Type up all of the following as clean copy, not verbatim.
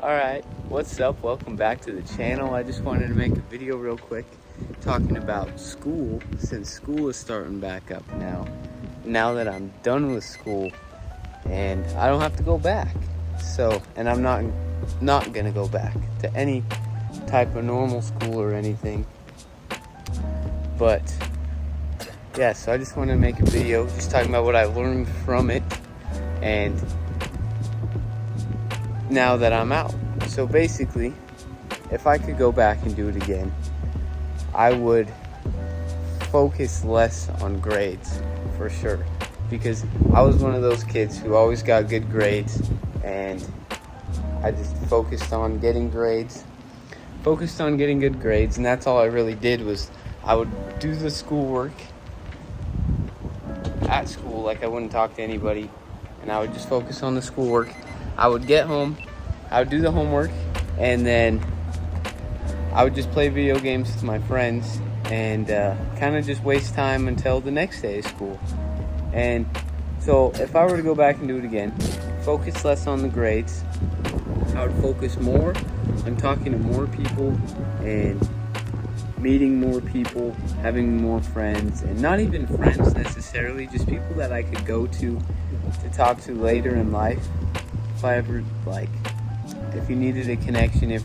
Alright, what's up? Welcome back to the channel. I just wanted to make a video real quick talking about school, since school is starting back up now that I'm done with school and I don't have to go back. And I'm not gonna go back to any type of normal school or anything. But yeah, so I just wanted to make a video just talking about what I learned from it and now that I'm out. So basically, if I could go back and do it again, I would focus less on grades for sure, because I was one of those kids who always got good grades, and I just focused on getting good grades, and that's all I really did. Was I would do the schoolwork at school, like I wouldn't talk to anybody, and I would just focus on the schoolwork. I would get home, I would do the homework, and then I would just play video games with my friends and kind of just waste time until the next day of school. And so if I were to go back and do it again, focus less on the grades. I would focus more on talking to more people and meeting more people, having more friends, and not even friends necessarily, just people that I could go to talk to later in life. If I ever, if you needed a connection, if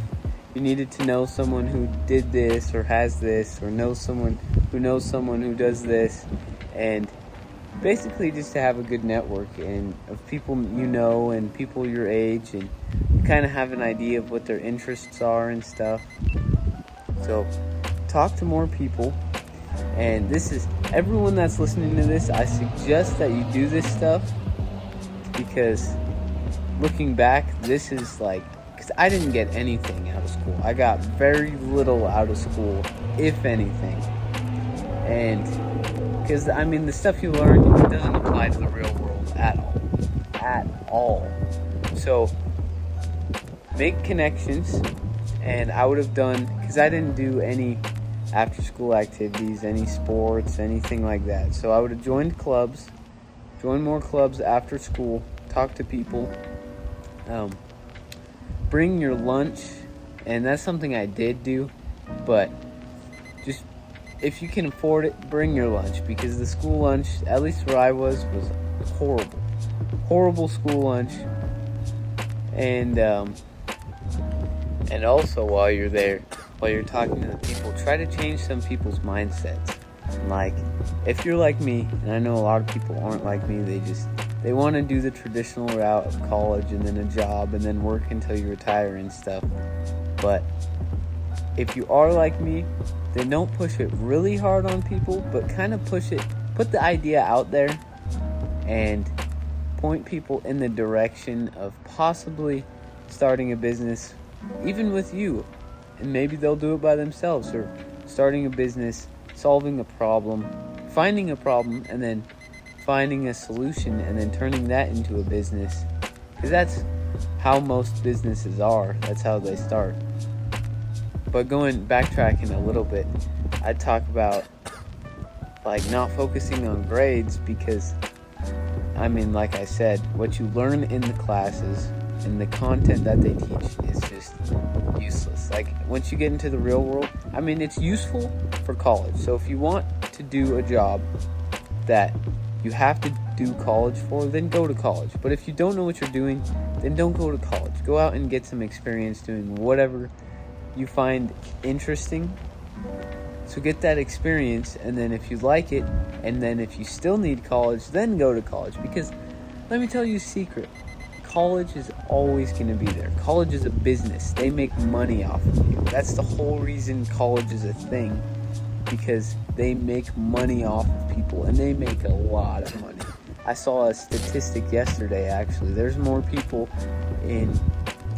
you needed to know someone who did this or has this, or know someone who does this, and basically just to have a good network and of people you know and people your age, and you kind of have an idea of what their interests are and stuff. So talk to more people. And this is everyone that's listening to this, I suggest that you do this stuff, because looking back, this is because I didn't get anything out of school. I got very little out of school, if anything. And because the stuff you learn, it doesn't apply to the real world at all. So make connections. And I would have done, because I didn't do any after school activities, any sports, anything like that. So I would have joined more clubs after school, talk to people, bring your lunch. And that's something I did do, but just if you can afford it, bring your lunch, because the school lunch, at least where I was horrible school lunch. And also while you're talking to the people, try to change some people's mindsets. If you're like me, and I know a lot of people aren't like me, they want to do the traditional route of college and then a job and then work until you retire and stuff. But if you are like me, then don't push it really hard on people, but kind of put the idea out there and point people in the direction of possibly starting a business, even with you, and maybe they'll do it by themselves, or starting a business, solving a problem, finding a problem, and then finding a solution, and then turning that into a business, because that's how most businesses are. That's how they start. But backtracking a little bit, I'd talk about not focusing on grades, because like I said, what you learn in the classes and the content that they teach is just useless. Once you get into the real world, it's useful for college. So if you want to do a job that you have to do college for, then go to college. But if you don't know what you're doing, then don't go to college. Go out and get some experience doing whatever you find interesting. So get that experience, and then if you like it, and then if you still need college, then go to college. Because let me tell you a secret. College is always going to be there. College is a business. They make money off of you. That's the whole reason college is a thing, because they make money off of people, and they make a lot of money. I saw a statistic yesterday, actually. There's more people in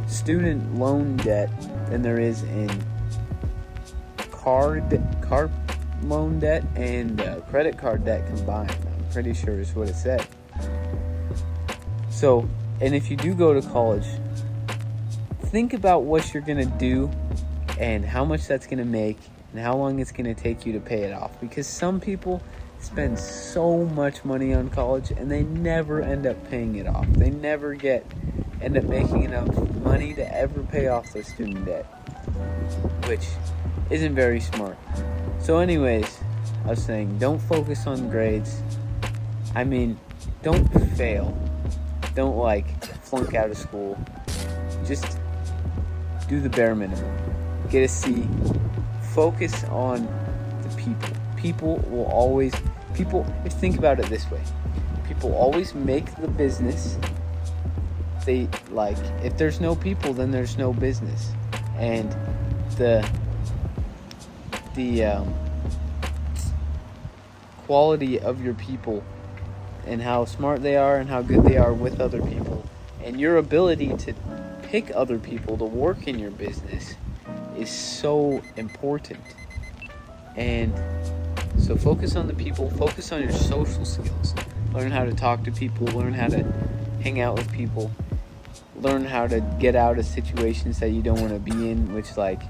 student loan debt than there is in car loan debt and credit card debt combined. I'm pretty sure is what it said. So, and if you do go to college, think about what you're going to do and how much that's going to make and how long it's going to take you to pay it off. Because some people spend so much money on college and they never end up paying it off. They never get end up making enough money to ever pay off their student debt, which isn't very smart. So anyways, I was saying, don't focus on grades. I mean, don't fail. Don't flunk out of school. Just do the bare minimum. Get a C. Focus on the people. Think about it this way. People always make the business. If there's no people, then there's no business. And the quality of your people and how smart they are and how good they are with other people and your ability to pick other people to work in your business is so important. And so focus on the people, focus on your social skills. Learn how to talk to people, learn how to hang out with people, learn how to get out of situations that you don't want to be in, which like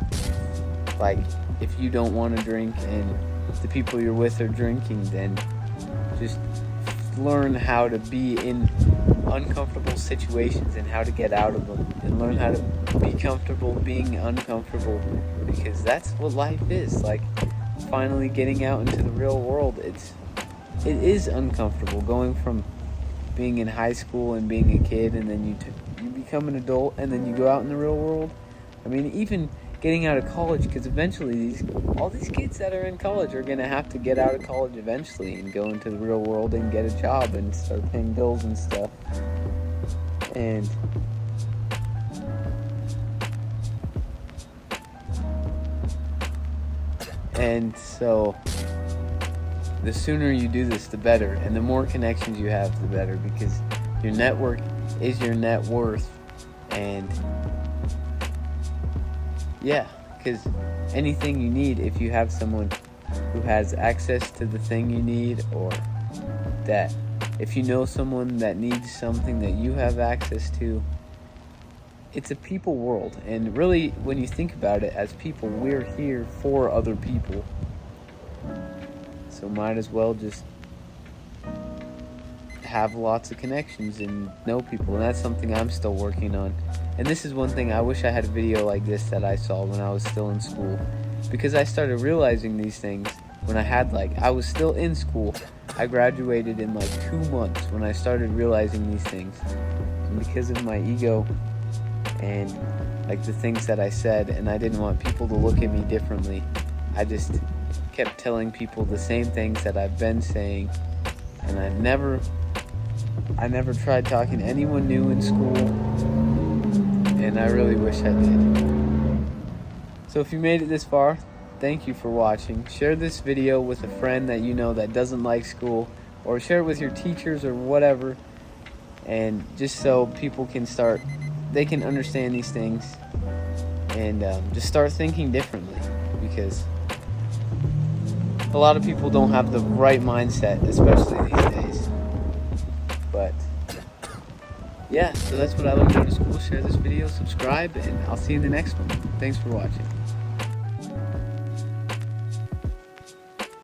if you don't want to drink and the people you're with are drinking, then just learn how to be in uncomfortable situations and how to get out of them, and learn how to be comfortable being uncomfortable, because that's what life is. Finally getting out into the real world, it is uncomfortable going from being in high school and being a kid, and then you become an adult, and then you go out in the real world. I mean, even getting out of college, because eventually all these kids that are in college are going to have to get out of college eventually and go into the real world and get a job and start paying bills and stuff. And so the sooner you do this, the better, and the more connections you have, the better, because your network is your net worth. And yeah, because anything you need, if you have someone who has access to the thing you need, or that if you know someone that needs something that you have access to, it's a people world. And really, when you think about it, as people, we're here for other people. So might as well just have lots of connections and know people. And that's something I'm still working on. And this is one thing, I wish I had a video like this that I saw when I was still in school, because I started realizing these things when I was still in school. I graduated in 2 months when I started realizing these things. And because of my ego and the things that I said, and I didn't want people to look at me differently, I just kept telling people the same things that I've been saying. And I never tried talking to anyone new in school, and I really wish I did. So if you made it this far, thank you for watching. Share this video with a friend that you know that doesn't like school, or share it with your teachers or whatever, and just so people they can understand these things, and just start thinking differently, because a lot of people don't have the right mindset, especially these days. But yeah, so that's what I learned out of school. Share this video, subscribe, and I'll see you in the next one. Thanks for watching.